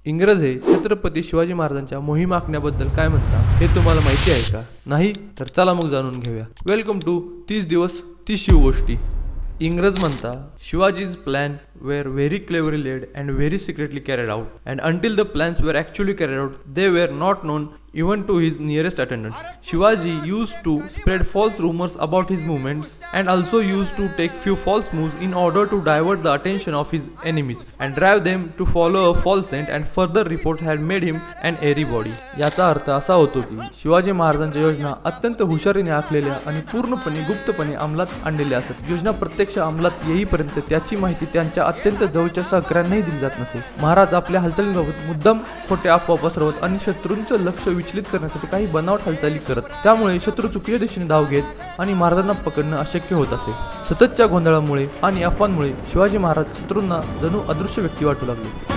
इंग्रज हे छत्रपती शिवाजी महाराजांच्या मोहीम आखण्याबद्दल काय म्हणतात हे तुम्हाला माहिती आहे का? नाही तर चला मग जाणून घेऊया. वेलकम टू 30 दिवस 30 शिवगोष्टी. इंग्रज म्हणता Shivaji's plan were very cleverly led and very secretly carried out, and until the plans were actually carried out, they were not known even to his nearest attendants. Shivaji used to spread false rumors about his movements and also used to take few false moves in order to divert the attention of his enemies and drive them to follow a false scent, and further report had made him an airy body. याचा अर्थ असा होतो की शिवाजी महाराजांच्या योजना अत्यंत हुशारीने आखलेल्या आणि पूर्णपणे गुप्तपणे अंमलात आणलेल्या असत. योजना प्रत्यक्ष अंमलात येईपर्यंत त्याची माहिती त्यांच्या अत्यंत जवळच्या सहकाऱ्यांनाही दिली जात नसे. महाराज आपल्या हालचालींबाबत मुद्दाम खोटे अफवा पसरवत आणि शत्रूंचं लक्ष विचलित करण्यासाठी काही बनावट हालचाली करत, त्यामुळे शत्रू चुकीच्या दिशेने धाव घेत आणि महाराजांना पकडणं अशक्य होत असे. सततच्या गोंधळामुळे आणि अफवांमुळे शिवाजी महाराज शत्रूंना जणू अदृश्य व्यक्ती वाटू लागले.